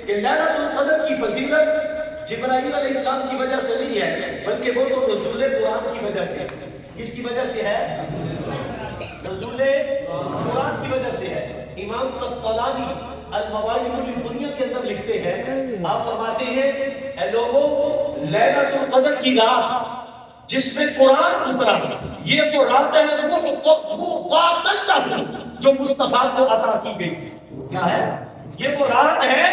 کہ لیلۃ القدر کی فضیلت جبرائیل علیہ السلام کی وجہ سے نہیں ہے، بلکہ وہ تو نزول قرآن کی وجہ سے ہے۔ کس کی وجہ سے ہے؟ نزول قرآن کی وجہ سے ہے۔ امام قسطلانی المواہب للدنیا کے اندر لکھتے ہیں، آپ فرماتے ہیں اے لوگوں، لیلۃ القدر کی رات جس میں قرآن اترا، یہ تو رات ہے جو مصطفیٰ کو عطا کی گئی تھی۔ کیا ہے؟ یہ وہ رات ہے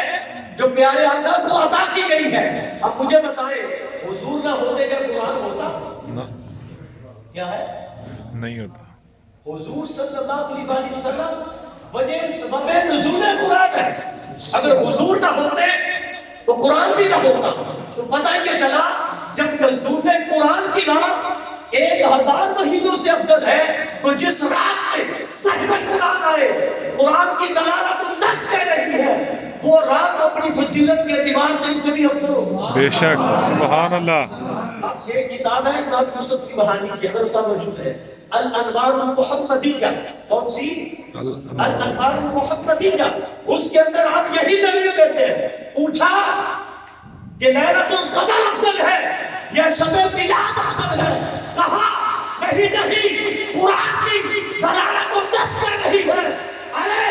جو پیارے آقا کو عطا کی گئی ہے۔ اب مجھے بتائیں، حضور نہ ہوتے کہ قرآن ہوتا؟ کیا ہے؟ نہیں ہوتا۔ حضور صلی اللہ علیہ وسلم وجہ سبب نزول قرآن ہے۔ اگر حضور نہ ہوتے تو قرآن بھی نہ ہوتا۔ تو پتہ یہ چلا جب نزول قرآن کی رات 1000 مہینوں سے افضل ہے، تو جس رات میں صاحب قرآن آئے، قرآن کی دلالت النص کہہ رہی ہے، وہ رات اپنی فضیلت کے اعتبار سے اس سے بھی افضل ہو۔ بے شک، سبحان اللہ۔ یہ کتاب ہے امام یوسف کی بہانی کی، اگر سب موجود ہے، الانوار المحمدیہ۔ کون سی؟ الانوار المحمدیہ۔ اس کے اندر آپ یہی دلیل دیتے ہیں۔ پوچھا کہ لیلۃ القدر افضل ہے یا شب میلاد افضل ہے؟ کہا نہیں، قرآن کی دلالت النص کر رہی ہے۔ ارے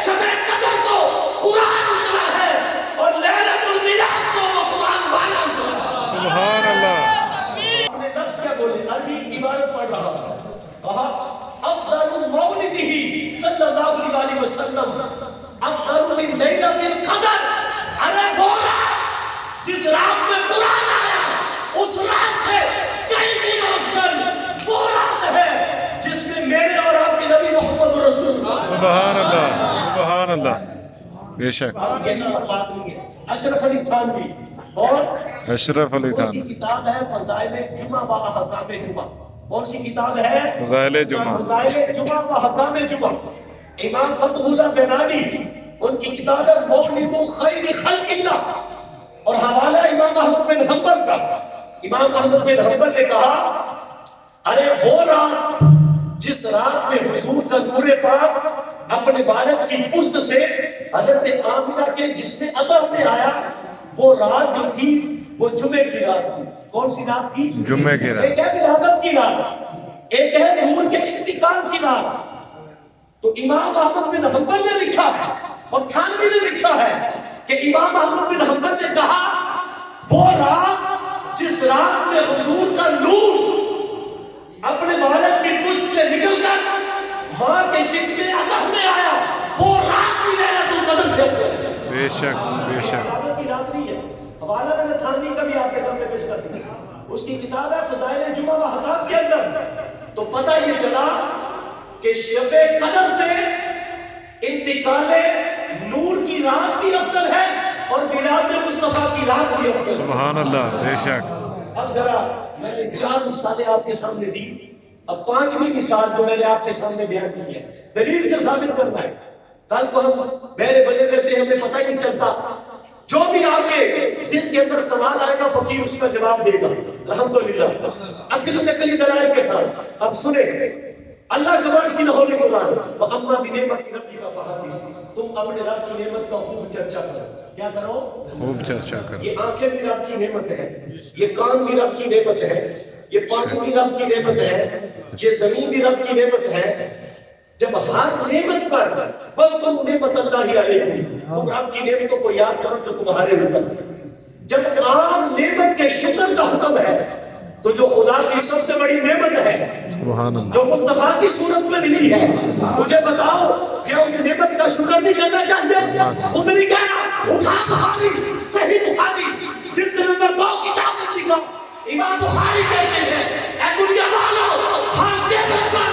شب قدر کو قرآن اترا ہے اور لیلۃ المیلاد کو وہ قرآن والا اترا ہے۔ سبحان اللہ۔ اپنے لفظ کیا بولے؟ عربی عبارت پڑھ رہا تھا، کہا افضل مولدہ صلی اللہ علیہ وسلم افضل من لیلۃ القدر۔ ارے وہ رات جس رات میں قرآن آیا، اس رات سے کئی گنا افضل وہ رات ہے جس میں میرے اور آپ کے نبی محمد رسول اللہ۔ سبحان اللہ، سبحان اللہ۔ بے شک۔ یہی پر بات نہیں ہے۔ اشرف علی تھانوی اور اشرف علی اس تھانوی، کی کتاب ہے فضائل جمعہ و احکام جمعہ۔ کون سی کتاب ہے؟ فضائل جمعہ۔ فضائل جمعہ و احکام جمعہ۔ امام فتح اللہ بینانی ان کی کتاب ہے مولد خیر خلق اللہ، اور حوالہ امام احمد بن حنبل کا۔ امام احمد بن حنبل نے کہا ارے وہ رات جس رات میں حضور کا نور پاک اپنے بالغ کی پشت سے حضرت آمنہ کے جسم اطہر میں آیا، وہ رات جو تھی وہ جمعے کی رات تھی۔ کون سی رات تھی؟ جمعے کی رات۔ ایک ہے ولادت کی رات، ایک ہے نور کے انتقال کی رات۔ تو امام احمد بن حنبل نے لکھا ہے اور تھانوی نے لکھا ہے کہ امام احمد بن حنبل نے کہا وہ رات جس رات میں حضور کا نور اپنے بالغ کی پشت سے نکل کر ماں کے شکم اطہر میں آیا، وہ رات بھی لیلۃ القدر سے افضل ہے۔ بے شک، بے شک۔ ولادت کی رات نہیں ہے۔ حوالہ میں نے تھانوی کا بھی آپ کے سامنے پیش کر دیا، اس کی کتاب ہے فضائل جمعہ و احکام کے اندر۔ تو پتہ یہ چلا کہ شب قدر سے انتقال نور کی رات بھی افضل ہے اور میلاد مصطفیٰ کی رات بھی افضل ہے۔ سبحان اللہ، بے شک۔ اب ذرا میں نے 4 مثالیں آپ کے سامنے دی، اب 5ویں مثال جو میں نے آپ کے سامنے بیان کی ہے، دلیل سے ثابت کرنا ہے۔ کل کو ہم بہرے بنے رہتے ہیں، ہمیں پتہ ہی نہیں چلتا۔ جو بھی آپ کے ذہن کے اندر سوال آئے گا فقیر اس کا جواب دے گا الحمدللہ، عقلی نقلی دلائل کے ساتھ۔ اب سنیں، اللہ کا واقعی نہ ہونے قرآن وَأَمَّا بِنِعْمَةِ رَبِّكَ فَحَدِّثْ، تم اپنے رب کی نعمت کا خوب چرچا کرو۔ کیا کرو؟ خوب چرچا کرو۔ یہ آنکھیں بھی رب کی نعمت ہے، یہ کان بھی رب کی نعمت ہے، یہ پانی بھی رب کی نعمت ہے، یہ زمین بھی رب کی نعمت ہے۔ جب ہر نعمت پر بس تم نعمت اللہ علیکم، تم رب کی نعمتوں کو یاد کرو جو تمہارے اوپر۔ جب عام نعمت کے شکر کا حکم ہے تو جو خدا کی سب سے بڑی نعمت ہے سبحان اللہ۔ جو مصطفیٰ کی صورت میں ملی ہے، مجھے بتاؤ کیا اس نعمت کا شکر نہیں کرنا چاہیے؟ خود نہیں کہنا، اٹھا بخاری، صحیح بخاری جلد نمبر 2 کتاب میں لکھا، امام بخاری کہتے ہیں اے دنیا والو، ہر نعمت پر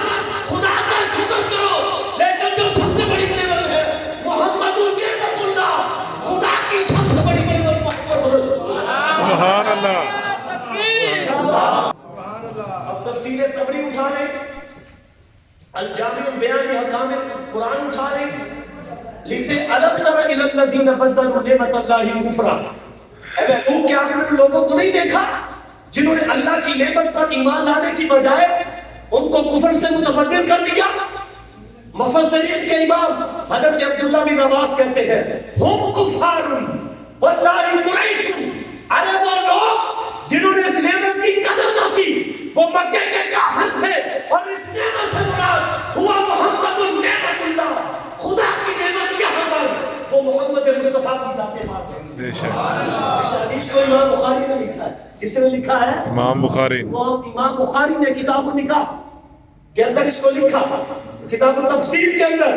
خدا کا شکر کرو، لیکن جو سب سے بڑی نعمت ہے محمد نعمت اللہ، خدا کی سب سے بڑی نعمت محمد رسول اللہ۔ سبحان اللہ۔ اب تفسیر طبری اٹھا لیں، الجامع البیان لأحکام قرآن اٹھا لیں، لکھتے الم تر الی الذین بدلوا نعمت اللہ کفرا۔ اے تو کیا آپ نے لوگوں کو نہیں دیکھا جنہوں نے اللہ کی نعمت پر ایمان لانے کی بجائے ان کو کفر سے متبدل کر دیا؟ مفسرین کے امام حضرت عبداللہ بن عباس کہتے ہیں ہم کفار واللہ قریش، ارے وہ لوگ جنہوں نے اس نعمت کی قدر نہ کی وہ مکے کے کافر تھے، اور اس نعمت سے مراد ہوا محمد النعمت اللہ، خدا کی نعمت یہاں پر وہ محمد مصطفیٰ کی ذات پاک ہے۔ بے شک اس حدیث کو امام بخاری نے لکھا ہے۔ کس نے لکھا ہے؟ امام بخاری۔ وہ امام بخاری نے کتاب النکاح کے اندر اس کو لکھا، کتاب التفسیر کے اندر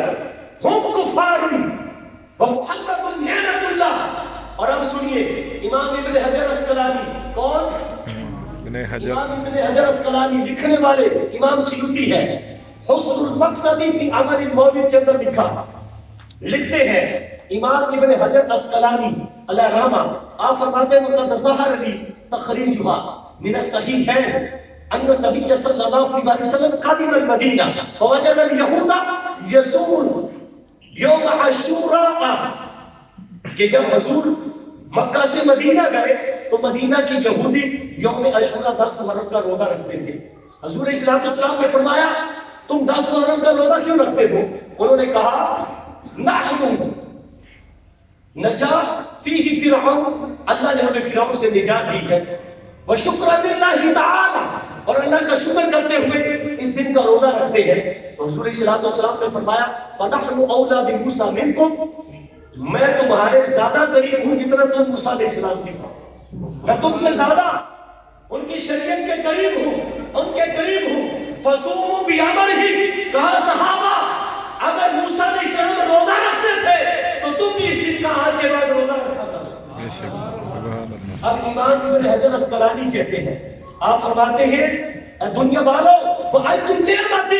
ہم کفار و محمد النعمت اللہ۔ اور اب سنیے امام ابن حجر اسقلانی، کون؟ ابن حجر، امام ابن حجر اسقلانی لکھنے والے امام سیوطی ہے، حسن المقصدی فی عمل المولد کے اندر لکھا، لکھتے ہیں امام ابن حجر اسقلانی علیہ رحمہ، آپ فرماتے ہیں وَقَدْ ظَهَرَ لِي تَخْرِيجُهَا مِنَ الصَّحِيحَيْنِ أَنَّ النَّبِيَّ صلی اللہ علیہ وسلم قَدِمَ الْمَدِينَةَ فَوَجَدَ الْيَهُودَ يَصُومُونَ يَوْمَ عَاشُورَاءَ، کہ جب حضور مکہ سے مدینہ گئے تو مدینہ کی یہودی یوم عاشورہ 10 محرم کا روزہ رکھتے تھے۔ حضور صلی اللہ علیہ وسلم نے فرمایا تم 10 محرم کا روزہ کیوں رکھتے ہو؟ انہوں نے کہا نحن نجا فیہ فرعون، اللہ نے ہمیں فرعون سے نجات دی ہے، وشکر للہ تعالی، اور اللہ کا شکر کرتے ہوئے اس دن کا روزہ رکھتے ہیں۔ تو حضور صلی اللہ علیہ وسلم نے فرمایا فنحن اولا بموسیٰ منکم، میں تمہارے زیادہ قریب ہوں جتنا تم موسیٰ علیہ السلام کی ہو، میں تم سے زیادہ ان کی شریعت کے قریب ہوں، ان کے قریب ہوں۔ فصوموا بِأَمْرِهِ، کہا صحابہ اگر موسیٰ علیہ السلام روزہ رکھتے تھے تو تم بھی اس دن کا آج کے بعد روزہ رکھا کرو۔ بے شک سبحان اللہ۔ اب امام ابن حجر اسقلانی کہتے ہیں، آپ فرماتے ہیں دنیا والوں فَأَيُّ نِعْمَةٍ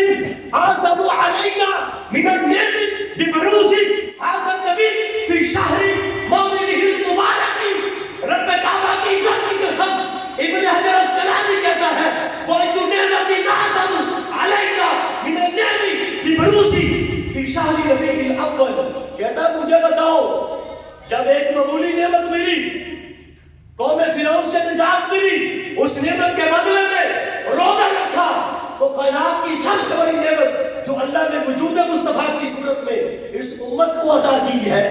أَعْظَمُ عَلَيْنَا مِنَ النِّعْمِ بِبُرُوزِ هَذَا النَّبِيِّ فِي شَهْرِ مَوْلِدِهِ الْمُبَارَكِ، رب کعبہ کی عزت کی قسم ابن حجر اسقلانی کہتا ہے وَأَيُّ نِعْمَةٍ أَعْظَمُ عَلَيْنَا مِنَ النِّعْمِ بِبُرُوزِ فِي شَهْرِ رَبِيعِ الْأَوَّلِ، کہتا مجھے بتاؤ جب ایک معمولی نعمت ملی، قوم فرعون سے نجات ملی، اس نعمت کے بدلے میں روزہ رکھا، تو کائنات کی سب سے بڑی نعمت جو اللہ نے وجود مصطفیٰ کی صورت میں اس امت کو عطا کی ہے،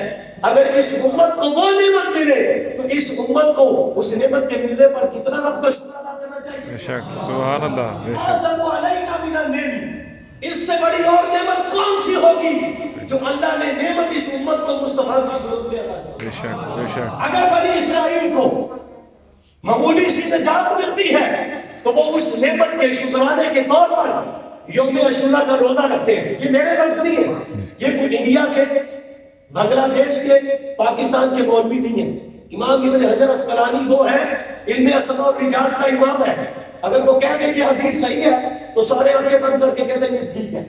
اگر اس امت کو وہ نعمت ملے تو اس امت کو اس نعمت کے ملنے پر کتنا رب کا شکر ادا کرنا چاہیے۔ بے شک سبحان اللہ، بے شک۔ أعظم علينا من النعم، اس سے بڑی اور نعمت کون سی ہوگی جو اللہ نے نعمت اس امت کو مصطفیٰ کی صورت میں عطا کی۔ بے شک بے شک۔ اگر بنی اسرائیل کو معمولی سی نجات ملتی ہے تو وہ اس نعمت کے شکرانے کے طور پر یوم عاشورہ کا روزہ رکھتے ہیں۔ یہ میرے لفظ نہیں ہے، یہ کوئی انڈیا کے، بنگلہ دیش کے، پاکستان کے مولوی نہیں ہے۔ امام ابن حجر اسقلانی وہ ہے علم اسماء و رجال کا امام ہے، اگر وہ کہہ دیں کہ حدیث صحیح ہے تو سارے آنکھیں بند کر کے کہتے ہیں ٹھیک ہے۔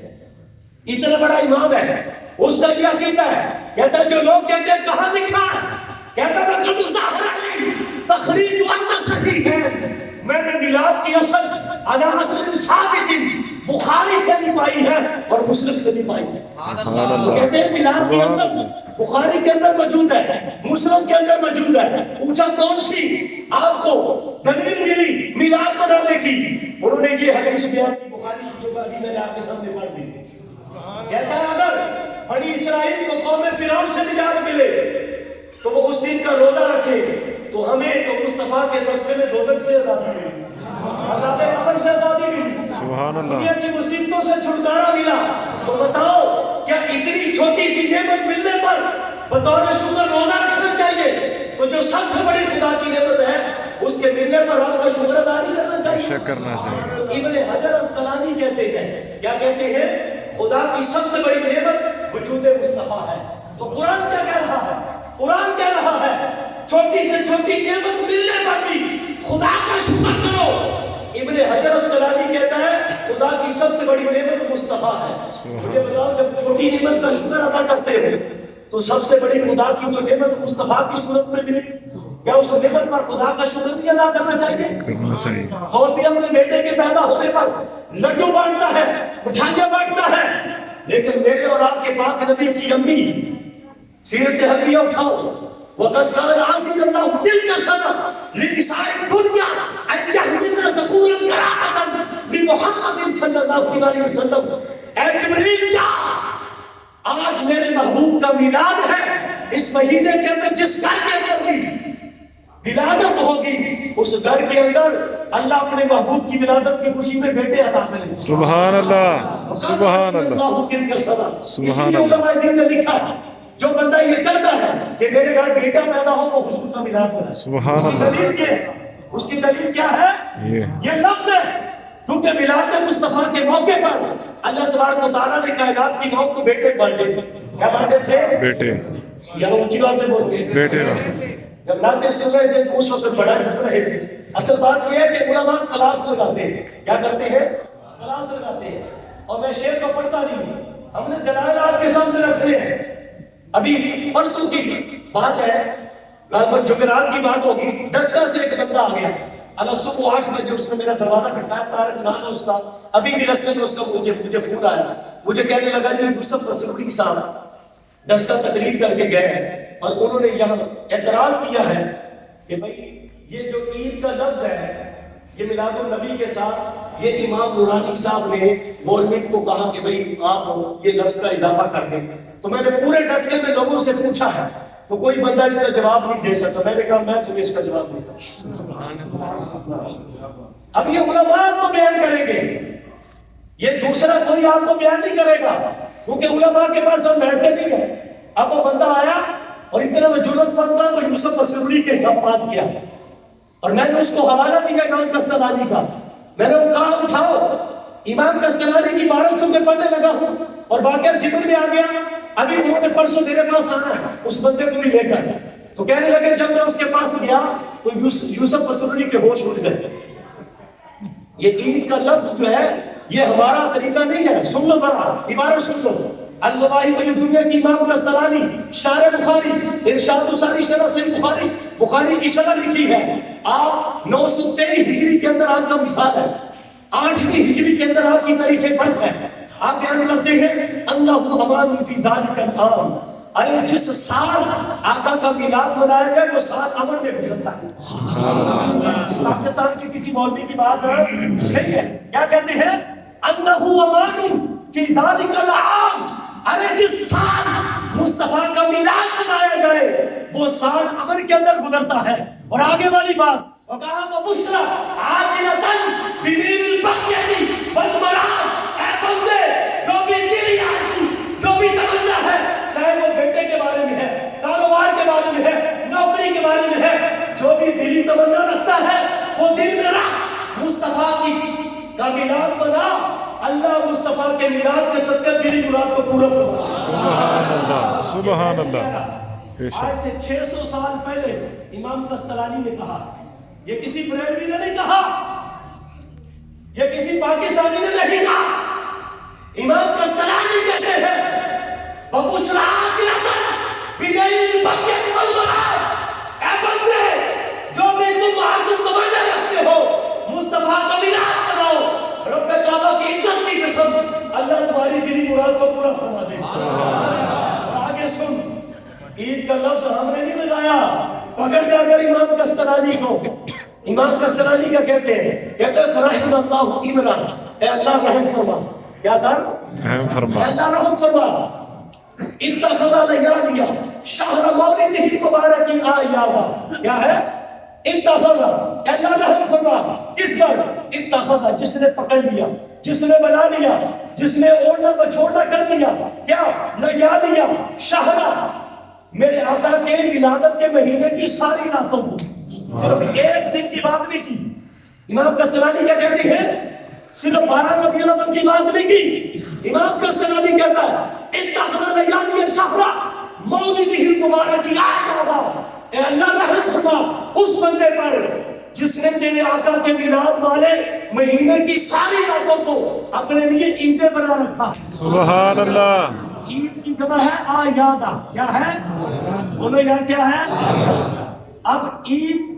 اتنا بڑا امام ہے، اس کا یہ عقیدہ ہے، کہتا ہے جو لوگ کہتے ہیں کہاں لکھا ہے، کہتا ہے وَقَدْ ظَهَرَ لِي تَخْرِيجُ أَنَّ صَحِيحَيْنِ، میں نے میلاد کی اصل علی اصل ثابت بخاری سے بھی پائی ہے اور مسلم سے بھی پائی ہے۔ وہ کہتے ہیں میلاد کی اصل بخاری کے اندر موجود ہے، مسلم کے اندر موجود ہے، پوچھا کون سی آپ کو دلیل ملی میلاد منانے کی، انہوں نے یہ حدیث بیان کی بخاری کی جو ابھی میں نے آپ کے سامنے پڑھ دی۔ کہتا ہے اگر بنی اسرائیل کو قوم فرعون سے نجات ملے تو وہ اس دن کا روزہ رکھے تو ہمیں تو مصطفیٰ کے صدقے میں دوزخ سے آزادی ملی، عذاب قبر سے آزادی ملی، سبحان اللہ، دنیا کی مصیبتوں سے چھٹکارا ملا۔ تو بتاؤ کیا اتنی چھوٹی سی نعمت ملنے پر بطور شکر روزہ رکھنا چاہیے؟ تو جو سب سے بڑی خدا کی نعمت ہے اس کے ملنے پر آپ کا شکر ادا نہیں کرنا چاہیے؟ شکر کرنا چاہیے۔ تو ابن حجر اسقلانی کہتے ہیں، کیا کہتے ہیں؟ خدا کی سب سے بڑی نعمت وجود مصطفیٰ ہے۔ تو قرآن کیا کہہ رہا ہے؟ قرآن کہہ رہا ہے چھوٹی سے چھوٹی نعمت ملنے پر بھی خدا کا شکر کرو۔ ابن حجر اسقلانی کہتا ہے خدا کی سب سے بڑی نعمت مصطفیٰ ہے۔ مجھے بتاؤ جب چھوٹی نعمت کا شکر ادا کرتے ہو تو سب سے بڑی خدا کی جو نعمت مصطفیٰ کی صورت میں ملی، کیا اس نعمت پر خدا کا شکر بھی ادا کرنا چاہیے؟ کرنا چاہیے۔ اور بھی اپنے بیٹے کے پیدا ہونے پر لڈو بانٹتا ہے، مٹھائیاں بانٹتا ہے، لیکن میرے اور آپ کے پاک نبی کی امی سیرت حدیث اٹھاؤ، وقد قال عاصم اللہ تلك السنة لنساء الدنيا ان يحملن ذكورا كرامة لمحمد صلی اللہ علیہ وسلم۔ اے جبریل جا، آج میرے محبوب کا میلاد ہے، اس مہینے کے اندر جس گھر کے اندر بھی ولادت ہوگی اس گھر کے اندر اللہ اپنے محبوب کی ولادت کی خوشی میں بیٹے عطا کریں گے. سبحان اللہ سبحان اللہ سبحان اللہ. علماء دین نے لکھا جو بندہ یہ چاہتا ہے کہ میرے گھر بیٹا پیدا ہو وہ حضور کا میلاد منائے. سبحان اللہ. اس کی دلیل کیا ہے؟ یہ لفظ ہے کیونکہ میلاد مصطفیٰ کے موقع پر اللہ تبارک و تعالیٰ نے کائنات کی قوم کو بیٹے بانٹے تھے. کیا بانٹے تھے؟ بیٹے. یا اونچی بات سے بول گے بیٹے. جب ناطے سن رہے تھے تو اس وقت بڑا جھک رہے تھے. اصل بات یہ ہے کہ علماء کلاس لگاتے ہیں. کیا کرتے ہیں؟ کلاس لگاتے ہیں. اور میں شعر کو پڑھتا نہیں ہوں, ہم نے دلائل آپ کے سامنے رکھنے ہیں. ابھی پرسوں کی بات ہے, جمعرات کی بات ہوگی, دسکا سے ایک بندہ آ گیا. اللہ صبح 8 بجے اس نے میرا دروازہ کھٹکایا. طارق نام ہے اس کا. ابھی بھی رستے میں اس کا مجھے فون آیا. مجھے کہنے لگا جی یوسف فسلوی صاحب دسکا تقریر کر کے گئے ہیں اور انہوں نے یہاں اعتراض کیا ہے کہ بھئی یہ جو عید کا لفظ ہے یہ میلاد النبی کے ساتھ یہ امام نورانی صاحب نے گورنمنٹ کو کہا کہ بھئی آپ یہ لفظ کا اضافہ کر دیں. تو میں نے پورے دسکے میں لوگوں سے پوچھا ہے تو کوئی بندہ اس کا جواب نہیں دے سکتا. میں نے کہا میں تمہیں اس کا جواب دیتا ہوں. اب یہ علماء کو بیان کریں گے, یہ دوسرا کوئی آپ کو بیان نہیں کرے گا کیونکہ علماء کے پاس ہم بیٹھتے نہیں ہیں. اب وہ بندہ آیا اور اتنا وہ ضرورت مند تھا, وہ یوسف فسلوی کے ساتھ پاس کیا اور میں نے اس کو حوالہ دیا امام کستلانی کا. میں نے کہا اٹھاؤ امام کستلانی کی 12 چونکہ پڑھنے لگا ہوں اور واقعہ ذکر میں آ گیا. ابھی انہوں نے پرسوں میرے پاس آنا ہے اس بندے کو بھی لے کر. تو کہنے لگے جب میں اس کے پاس گیا تو یوسف فسلوی کے ہوش اڑ گئے. یہ عید کا لفظ جو ہے یہ ہمارا طریقہ نہیں ہے. سن لو ذرا عبارت سن لو. المواہب دنیا کی امام کستلانی شارح بخاری ارشاد الساری شرح صحیح بخاری بخاری کی شرح لکھی ہے. آپ 923 ہجری کے اندر آپ کا مثال ہے, 8ویں ہجری کے اندر آپ کی تاریخ برت ہے. آپ بیان کرتے ہیں اللہ امان فی ذالک العام, ارے جس سال آقا کا میلاد منایا گیا وہ سال امن میں گزرتا ہے. پاکستان کی کسی مولوی کی بات نہیں ہے. کیا کہتے ہیں اللہ امان فی ذالک العام, ارے جس سال مصطفیٰ کا میلاد منایا جائے وہ سال امن کے اندر گزرتا ہے. اور آگے والی بات وَقَهَا وَبُشْرَى عَاجِلَةً بِنِيلِ الْبَقْيَةِ وَالْمَرَامِ, اے بندے جو بھی دلی آرزو جو بھی تمنا ہے, چاہے وہ بیٹے کے بارے میں ہے, کاروبار کے بارے میں ہے, نوکری کے بارے میں ہے, جو بھی دلی تمنا رکھتا ہے وہ دل میں رکھ مصطفیٰ کا میلاد بنا. اللہ مصطفیٰ کے میلاد کے صدقے دلی مراد کو پورا فرما. سبحان اللہ سبحان اللہ. آج سے 600 سال پہلے امام کستلانی نے کہا, یہ کسی بریلوی نے نہیں کہا, یہ کسی پاکستانی نے نہیں کہا. امام کستلانی کہتے ہیں بَبُشْرَى عَاجِلَةً بِنِيلِ الْبَقْيَةِ وَالْمَرَامِ, اے بندے جو بھی تم آرزو تمنا رکھتے ہو مصطفیٰ کا میلاد بناؤ. رب کعبہ کی عزت کی قسم اللہ تمہاری دلی مراد کو پورا فرما دے. اور آگے سن, عید کا لفظ ہم نے نہیں لگایا, پکڑ جا کر امام کستلانی کو. امام کستلانی کیا کہتے ہیں؟ کہتے ہیں رحم اللہ عمران, اے اللہ رحم فرما. کیا کر؟ رحم فرما. اے اللہ رحم فرما. اتخذ لیالیا شہر مولدہ مبارک آیابا. کیا ہے؟ اتخذ, اے اللہ رحم فرما. کس پر؟ اتخذ, جس نے پکڑ لیا, جس نے بنا لیا, جس نے اوڑھنا بچھوڑنا کر لیا. کیا؟ لیالیا شہر, میرے آقا کے ولادت کے مہینے کی ساری راتوں کو, صرف ایک دن کی بات نہیں کی. امام کستلانی کیا کہتے ہیں؟ صرف 12 ربیع الاول کی بات نہیں کی. امام کستلانی کہتا ہے اتخذ لیالی شہر مولدہ المبارک آیابا, اے اللہ رحم فرما اس بندے پر جس نے تیرے آقا کے میلاد والے مہینے کی ساری راتوں کو اپنے لیے عیدیں بنا رکھا. سبحان اللہ. عید کی جمع ہے آیادہ. کیا ہے؟ بولو یاد کیا ہے؟ اب عید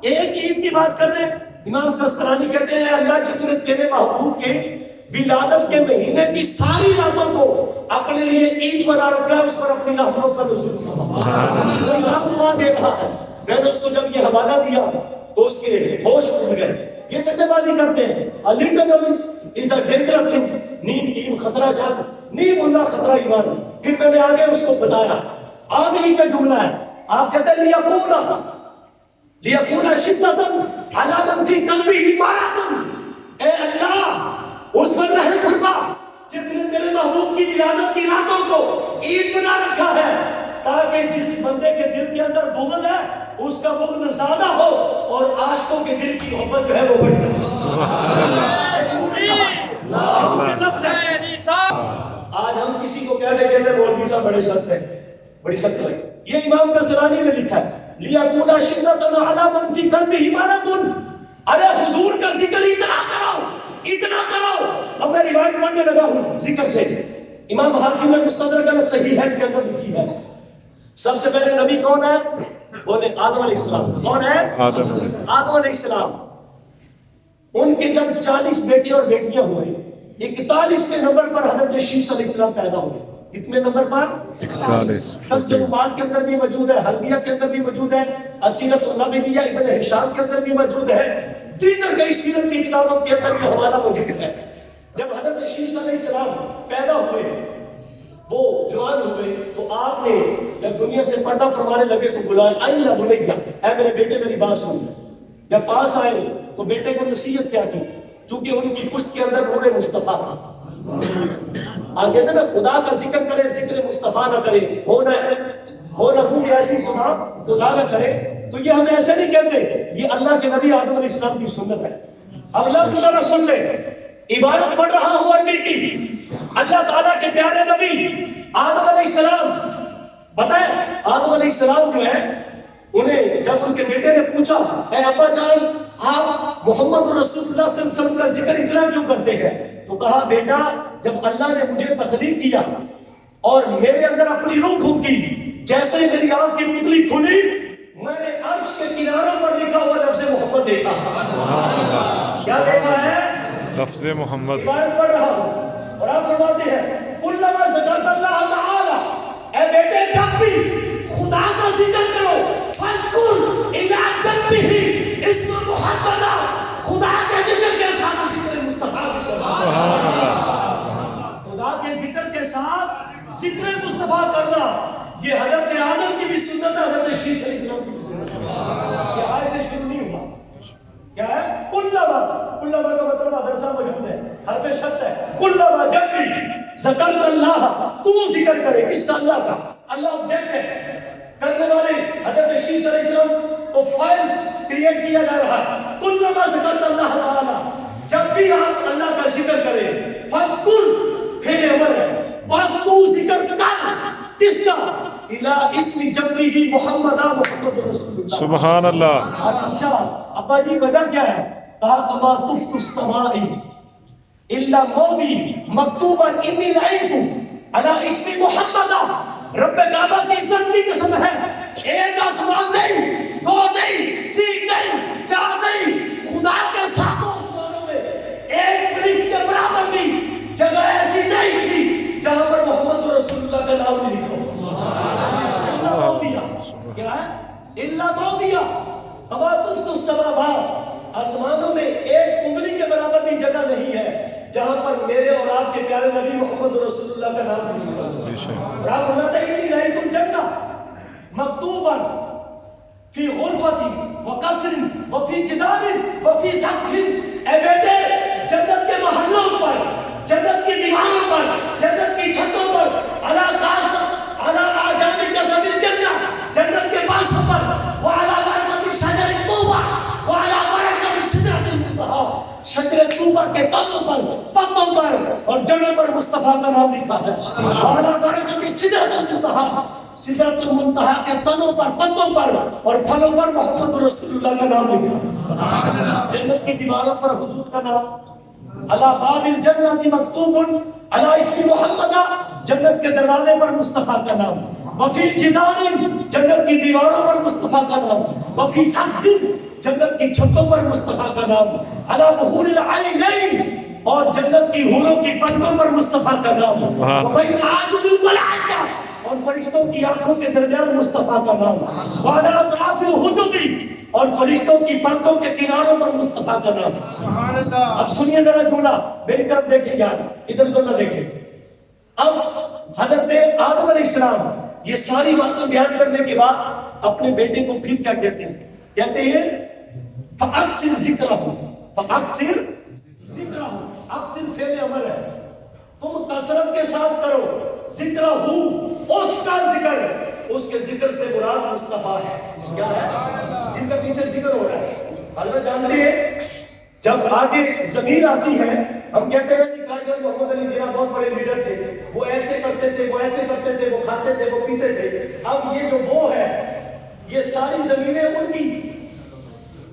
ایک عید کی بات کر رہے ہیں. امام کستلانی کہتے ہیں اللہ جس نے تیرے محبوب کے ولادت کے مہینے کی ساری راتوں کو اپنے لیے عید بنا رکھا ہے, اس پر اپنی رحمتوں کا نزول فرما. دعا دے رہا ہے. میں نے اس کو جب یہ حوالہ دیا تو اس کے ہوش اڑ گئے. یہ کہتے بازی کرتے ہیں a little knowledge is a dangerous thing. نیم خطرہ جان, نیم اللہ خطرہ ایمان. پھر میں نے آگے اس کو بتایا, آپ ہی کا جملہ ہے. آپ کہتے ہیں لیکونا لیکون شدۃ علی من فی قلبہ مرض، اے اللہ اس پر رحم فرما جس نے تیرے محبوب کی ولادت کی راتوں کو عید بنا رکھا ہے، تاکہ جس بندے کے دل کے اندر بغض ہے اس کا بغض زیادہ ہو اور عاشقوں کے دل کی محبت جو ہے وہ بڑھ جائے۔ آج ہم کسی کو کہتے کہتے ہیں مولوی صاحب بڑے سخت ہیں، بڑی سخت لگے، یہ امام غزالی نے لکھا ہے، لیکون شدۃ علی من فی قلبہ مرض، ارے حضور کا ذکر اتنا کرو۔ اب میں روایت پڑھنے لگا ہوں ذکر سے، امام حاکم نے مستدرک میں صحیح ہے کے اندر لکھی ہے، سب سے پہلے نبی کون ہے؟ بولے آدم علیہ السلام۔ کون ہے؟ آدم علیہ السلام۔ ان کے جب 40 بیٹے اور بیٹیاں ہوئے، 41ویں نمبر پر حضرت شیس علیہ السلام پیدا ہوئے۔ کتنے نمبر پر؟ 41۔ تب جمعات کے اندر بھی موجود ہے، حلبیہ کے اندر بھی موجود ہے، اسیرۃ النبویہ ابن ہشام کے اندر بھی موجود ہے، دیگر کئی سیرت کی کتابوں کے اندر بھی حوالہ موجود ہے۔ جب حضرت شیس علیہ السلام پیدا ہوئے، وہ جوان ہوئے، تو آپ نے جب دنیا سے پردہ فرمانے لگے تو بلایا، آئینا بنیا، اے میرے بیٹے میری بات سن۔ جب پاس آئے تو بیٹے کو نصیحت کیا کی، چونکہ ان کی پشت کے اندر نور مصطفیٰ تھا۔ آگے نا خدا کا ذکر کرے، ذکر مصطفیٰ نہ کرے، ہو نہ منہ ایسی زبان خدا نہ کرے، تو یہ ہم ایسے نہیں کہتے، یہ اللہ کے نبی آدم علیہ السلام کی سنت ہے۔ اب لفظ ذرا سن لے، عبادت پڑھ رہا ہوں عربی کی، اللہ تعالیٰ کے پیارے نبی آدم علیہ السلام، بتائیں آدم علیہ السلام جو ہے، انہیں جب ان کے بیٹے نے پوچھا، اے ابا جان آپ محمد رسول اللہ صلی اللہ علیہ وسلم کا ذکر اتنا کیوں کرتے ہیں؟ تو کہا بیٹا جب اللہ نے مجھے تخلیق کیا اور میرے اندر اپنی روح پھونکی، جیسے ہی میری آنکھ کی پتلی کھلی، میں نے عرش کے کناروں پر لکھا ہوا لفظ محمد دیکھا۔ کیا دیکھا ہے؟ لفظ محمد۔ عبارت پڑھ رہا ہوں اور آپ فرماتے ہیں کلما ذکرت اللہ تعالی، اے بیٹے جب بھی خدا کا ذکر کرو، فاذکر الی جنبہ اسم محمد، خدا کے ذکر کے ساتھ ذکر مصطفیٰ کی خدا کے ذکر کے ساتھ ذکر مصطفیٰ کرنا، یہ حضرت آدم کی بھی سنت ہے، حضرت شیس علیہ السلام کی بھی سنت ہے۔ یہ آج سے شروع نہیں ہوا، کیا ہے؟ کلما کا مطلب مدرسہ موجود ہے، حرف شرط ہے، کلما جب بھی ذکرت اللہ، تو ذکر کرے، کس کا؟ اللہ کا۔ اللہ آبجیکٹ ہے، کرنے والے حضرت شیس علیہ السلام کو فائل کریٹ کیا جا رہا ہے۔ کلما ذکرت اللہ تعالی، جب بھی آپ اللہ کا ذکر کریں، فاذکر فعل امر ہے، بس تو ذکر کر، کس کا؟ الى اسم جبلہ محمد رسول اللہ۔ سبحان اللہ۔ اچھا ابا جی وجہ کیا ہے؟ کہا کما تفت السماء الا موضع مکتوبا انی رأیت علی اسم محمد، رب کعبہ کی عزت کی قسم ہے، ایک آسمان نہیں، دو نہیں، تین نہیں، چار نہیں، خدا کے ساتوں آسمانوں میں ایک فرشتے کے برابر بھی جگہ ایسی نہیں تھی جہاں پر محمد رسول اللہ کا نام نہیں لکھا۔ کیا ہے؟ الا موضع کما تفت السماوات، آسمانوں میں ایک انگلی کے برابر بھی جگہ نہیں ہے جہاں پر میرے اور آپ کے پیارے نبی محمد رسول اللہ کا نام نہیں لکھا۔ اور آپ فرماتے ہیں انی رأیت الجنہ مکتوبا فی غرفۃ وقصر وفی جدار وفی سقف، اے بیٹے جنت کے محلوں پر، جنت کی دیواروں پر، جنت کی چھتوں پر، علی اعجاب قصب الجنہ، جنت کے بانسوں پر، وعلی برکۃ شجر الطوبہ، وعلی برکۃ سدرۃ المنتہی، شجر طوبہ کے تنوں پر، پتوں پر اور جڑوں پر مصطفیٰ کا نام لکھا ہے۔ وعلی برکۃ سدرۃ المنتہی، سدرۃ المنتہی کے تنوں پر، پتوں پر اور پھلوں پر محمد رسول اللہ کا نام لکھا ہے۔ جنت کی دیواروں پر حضور کا نام، علی باب الجنۃ مکتوب علی اسم محمد، جنت کے دروازے پر مصطفیٰ کا نام، وفی جدار، جنت کی دیواروں پر مصطفیٰ کا نام، وفی سقف، جنت کی چھتوں پر مصطفیٰ کا نام، علی بحور العینین، اور جنت کی حوروں کی پلکوں پر مصطفیٰ کا نام، وبین اعین الملائکہ، اور فرشتوں کی آنکھوں کے درمیان مصطفیٰ کا نام، وعلی اطراف الحجب، اور فرشتوں کی پلکوں کے کناروں پر مصطفیٰ کا نام۔ اب سنیے ذرا جملہ، میری طرف دیکھیں یار، ادھر ادھر نہ دیکھیں۔ اب حضرت آدم علیہ السلام یہ ساری باتیں بیان کرنے کے بعد اپنے بیٹے کو پھر کیا کہتے ہیں؟ کہتے ہیں فَأَكْسِرْ ذِكْرَهُ فَأَكْسِرْ ذِكْرَهُ، اکثر فعل امر ہے، تم کثرت کے ساتھ کرو ذکرہ، اس کا ذکر، اس کے ذکر سے مراد مصطفیٰ ہے، کیا ہے؟ جن کا پیچھے ذکر ہو رہا ہے۔ حضرت جانتے ہیں جب آگے ضمیر آتی ہے، ہم کہتے ہیں کہ قائد محمد علی جناح بہت بڑے لیڈر تھے، وہ ایسے کرتے تھے، وہ ایسے کرتے تھے، وہ کھاتے تھے، وہ پیتے تھے۔ اب یہ جو وہ ہے، یہ ساری زمینیں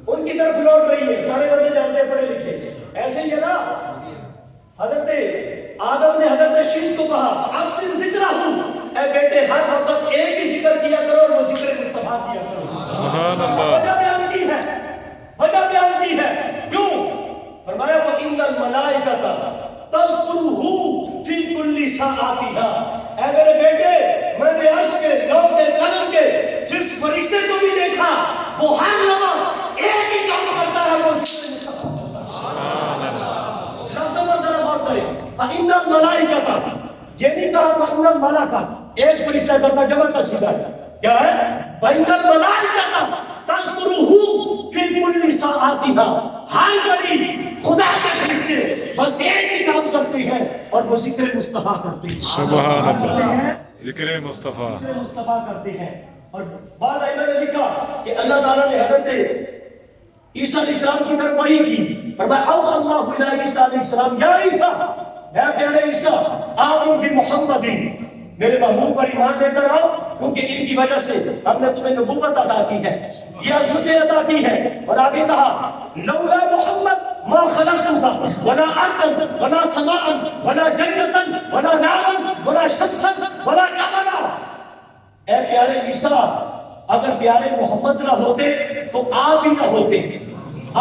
ان کی طرف لوٹ رہی ہے۔ سارے بندے جانتے ہیں پڑھے لکھے، ایسے ہی ہے نا۔ حضرت آدم نے حضرت شیش کو کہا اکثر ذکر ہوں، اے بیٹے ہر وقت ایک ہی ذکر کیا کرو اور وہ ذکر مصطفیٰ کیا کرو۔ سبحان اللہ۔ وجہ بیان کی ہے، وجہ بیان کی ہے، کیوں؟ فرمایا فَإِنَّ الْمَلَائِكَةَ تَذْكُرُهُ فِي كُلِّ سَاعَاتِهَا، اے میرے بیٹے میں نے عرش کے، لوح کے، قلم کے جس فرشتے کو بھی دیکھا وہ ہر لمحہ ایک ہی کام کرتا ہے، وہ ذکر مصطفیٰ کرتا ہے۔ سبحان اللہ۔ لفظ پر ذرا غور کریں، فَإِنَّ الْمَلَائِكَةَ، یہ نہیں کہا فَإِنَّ الْمَلَائِكَةَ، ایک فرشتہ کرتا، جمع کا صیغہ ہے، کیا ہے؟ فَإِنَّ الْمَلَائِكَةَ تَذْكُرُهُ فِي كُلِّ سَاعَاتِهَا، ہر گھڑی خدا کے فرشتے بس ایک ہی کام کرتے ہیں اور وہ ذکر مصطفیٰ کرتے ہیں۔ سبحان اللہ، ذکر مصطفیٰ، ذکر مصطفیٰ کرتے ہیں۔ اور بعد ائمہ نے لکھا کہ اللہ تعالیٰ نے حضرت عیسیٰ علیہ السلام کی طرف وحی کی، فرمایا اوحی اللہ الی عیسیٰ علیہ السلام، یا عیسیٰ، اے پیارے عیسیٰ، آمن بمحمد، میرے محبوب پر ایمان لے کر آؤ، کیونکہ ان کی وجہ سے ہم نے تمہیں نبوت عطا کی ہے، یہ عظمتیں عطا کی ہے۔ اور آگے کہا لولا محمد ما خلقتک ولا ارضا ولا سماء ولا جنتا ولا نارا ولا شمسا ولا قمرا، اے پیارے عیسیٰ، اگر پیارے محمد نہ ہوتے تو آپ بھی نہ ہوتے،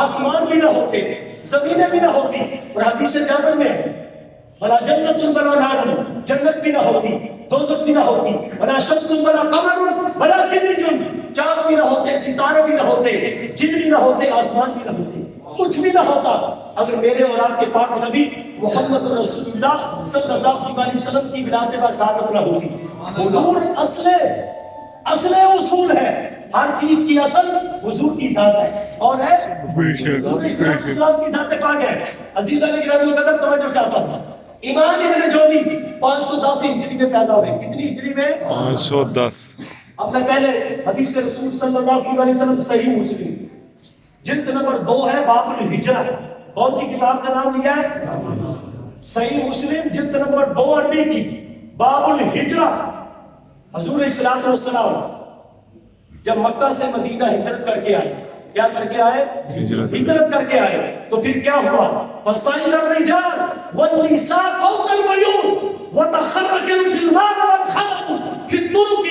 آسمان بھی نہ ہوتے، زمینیں بھی نہ ہوتی، اور حدیث جابر میں ولا جنت ولا نار، جنت بھی نہ ہوتی، دوزخ بھی نہ ہوتی، ولا شمس ولا قمر ولا جن، چاند بھی نہ ہوتے، ستارے بھی نہ ہوتے، جن بھی نہ ہوتے، آسمان بھی نہ ہوتے، کچھ بھی نہ ہوتا اگر میرے اور آپ کے پاک نبی محمد رسول اللہ صلی اللہ علیہ وسلم کی ولادت با سعادت نہ ہوتی۔ حضور اصل اصول ہے، ہر چیز کی اصل حضور کی ذات ہے، اور ہے حضور اسلام کی ذات پاک ہے۔ عزیزہ نے گرامی القدر توجہ چاہتا ہوں، امام ابن جوزی 510 ہجری میں پیدا ہوئے، کتنی ہجری میں؟ 510۔ اب میں پہلے حدیث رسول صلی اللہ علیہ وسلم صحیح مسلم جلد نمبر 2 ہے، باب الہجرہ، کون سی کتاب کا نام لیا ہے؟ صحیح مسلم جلد نمبر 2 عربی کی، باب الہجرہ۔ حضور الصلوۃ والسلام جب مکہ سے مدینہ ہجرت کر کے آئے، کیا کر کے آئے؟ ہجرت کر کے آئے، تو پھر کیا ہوا؟ فَصَعِدَ الرِّجَالُ وَالنِّسَاءُ فَوْقَ الْبُيُوتِ وَتَخَرَّجَ الْغِلْمَانُ وَالْخَلَقُ فِي الطُّرُقِ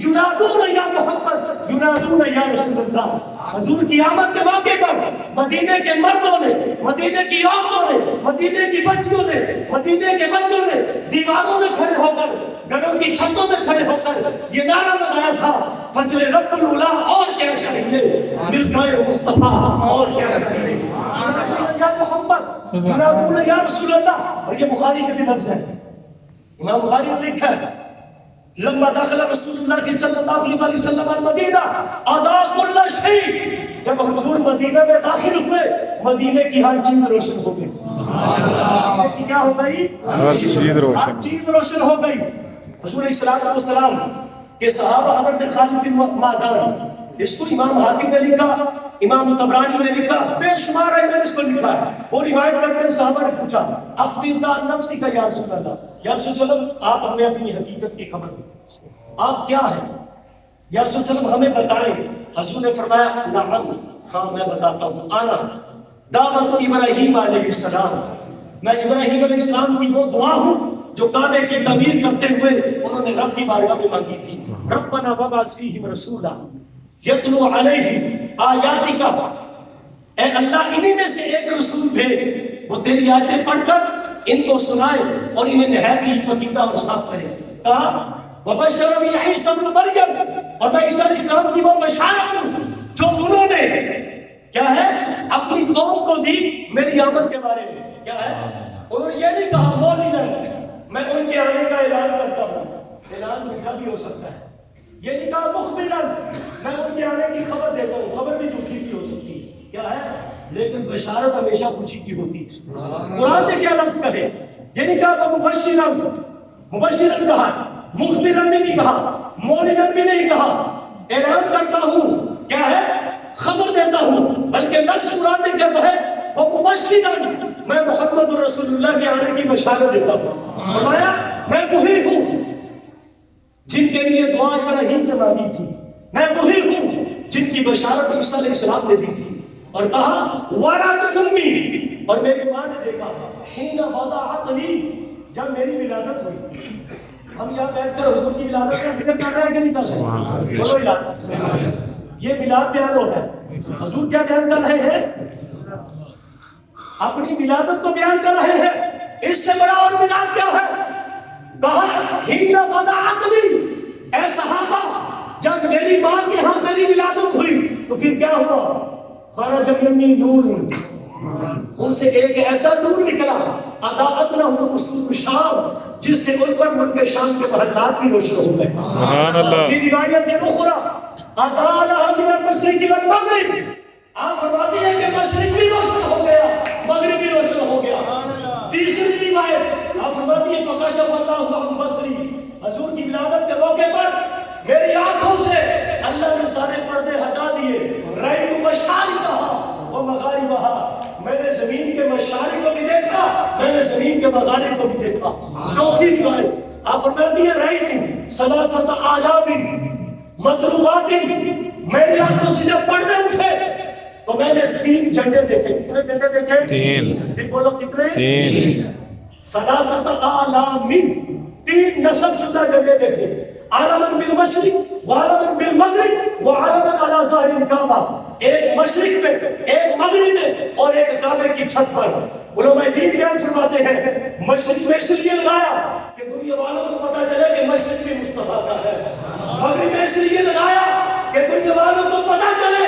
يُنَادُونَ يَا مُحَمَّدْ يُنَادُونَ يَا رسول اللہ۔ حضور کی آمد کے موقع پر مدینے کے مردوں نے، مدینے کی عورتوں نے، مدینے کی بچیوں نے، مدینے کے بچوں نے دیواروں میں کھڑے ہو کر، گھروں کی چھتوں میں کھڑے ہو کر یہ نعرہ لگایا تھا فضل رب العلا، اور کیا چاہیے؟ مل گئے مصطفیٰ، اور کیا چاہیے؟ یا محمد ينادون یا رسول اللہ۔ اور یہ بخاری کے بھی لفظ ہے، امام بخاری نے لکھا ہے لما دخل رسول اللہ صلی اللہ علیہ وسلم المدینہ اضاء کل شیء، جب حضور مدینہ میں داخل ہوئے مدینے کی ہر چیز روشن ہو گئی۔ مدینے کی کیا ہو گئی؟ ہر چیز روشن ہو گئی۔ حضور الصلوۃ والسلام کے صحابہ حضرت خالد بن معدان، اس کو امام حاکم نے لکھا، امام طبرانی نے لکھا، بے شمار ہے میں نے اس کو لکھا ہے۔ وہ روایت کرتے ہیں صحابہ نے پوچھا اخبرنا عن نفسک یا رسول اللہ، یا رسول اللہ آپ ہمیں اپنی حقیقت کی خبر دیں، آپ کیا ہیں یا رسول اللہ ہمیں بتائیں۔ حضور نے فرمایا نعم، ہاں میں بتاتا ہوں، آنا دعوت ابراہیم علیہ السلام، میں ابراہیم علیہ السلام کی وہ دعا ہوں جو کعبے کی تعمیر کرتے ہوئے انہوں نے رب کی بارگاہ میں مانگی تھی، ربنا وابعث فیہم رسولا یتلو علیہم آیاتک، اے اللہ انہی میں سے ایک رسول بھیج، وہ تیری آیتیں پڑھ کر ان کو سنائے اور انہیں نہایت ہی پکیدہ اور صاف کرے۔ کہا وبشر بعیسی ابن مریم، اور میں عیسیٰ علیہ السلام کی وہ بشارت ہوں جو انہوں نے کیا ہے اپنی قوم کو دی میری آمد کے بارے میں۔ کیا ہے؟ انہوں نے یہ نہیں کہا مولیدن، میں ان کے آنے کا اعلان کرتا ہوں، اعلان جھوٹا بھی ہو سکتا ہے، یہ نہیں کہا مخبرن، میں ان کے آنے کی خبر دیتا ہوں، خبر بھی جھوٹی بشارت ہمیشہ خوشی کی ہوتی ہے۔ قرآن نے کیا لفظ کہے؟ یہ نہیں کہا مبشرن کہا، مخبرن بھی نہیں کہا، مولدن بھی نہیں کہا، اعلان کرتا ہوں کیا ہے خبر دیتا ہوں، بلکہ لفظ قرآن نے کیا کہا ہے وہ مبشرن، میں محمد رسول اللہ کے آنے کی بشارت دیتا ہوں۔ فرمایا میں وہی ہوں جن کے لیے دعا ابراہیم نے مانگی تھی، میں وہی ہوں جن کی بشارت عیسیٰ علیہ السلام نے دی تھی، اور کہا وَلَدَ أُمِّي، اور میری ماں نے دیکھا حین وضعتنی، جب میری ولادت ہوئی۔ ہم یہاں بیٹھ کر حضور کی ولادت کا ذکر کر رہے ہیں کہ نہیں کر رہے؟ بولو یار، یہ میلاد بیان ہو رہا ہے، حضور کیا بیان کر رہے ہیں؟ اپنی ولادت کو بیان کر رہے ہیں۔ اس سے بڑا اور میلاد کیا ہے؟ کہا حین وضعتنی، اے صحابہ جب میری ماں کے ہاں میری ولادت ہوئی تو پھر کیا ہوا؟ خرج منی نور، ان سے ایک ایسا نور نکلا، اضاءت لهم قصور الشام، جس سے ان پر ملک شام کے محلات بھی روشن ہو گئے۔ سبحان اللہ۔ کی روایت یہ اخرى اضاء لها من المشرق والمغرب، آپ فرماتی ہیں کہ مشرق بھی روشن ہو گیا، مغرب بھی روشن ہو گیا۔ تیسری روایت آپ فرماتی ہیں فکشف اللہ عن بصری، حضور کی ولادت کے موقع پر میری آنکھوں سے اللہ نے سارے پردے ہٹا دیے، رأیت مشارقها ومغاربها، میں نے زمین کے مشارق کو بھی دیکھا، میں نے زمین کے مغارب کو بھی دیکھا۔ چوتھی روایت آپ فرماتی ہیں رأیت ثلاثۃ آلاف مضروبات، میری آنکھوں سے جب پردے اٹھے تو میں نے 3 جھنڈے دیکھے۔ کتنے جھنڈے دیکھے؟ 3۔ بولو کتنے؟ 3۔ ثلاثۃ آلاف، 3 نصب شدہ جھنڈے دیکھے، عالماً بالمشرق وعالماً بالمغرب وعالماً علی ظاہر الکعبہ، ایک مشرق میں ایک مغرب میں اور ایک کعبے کی چھت پر۔ علماء دین بیان فرماتے ہیں مشرق میں اس لیے لگایا کہ دنیا والوں کو پتہ چلے کہ مشرق بھی مصطفیٰ کا ہے، مغرب میں اس لیے لگایا کہ دنیا والوں کو پتہ چلے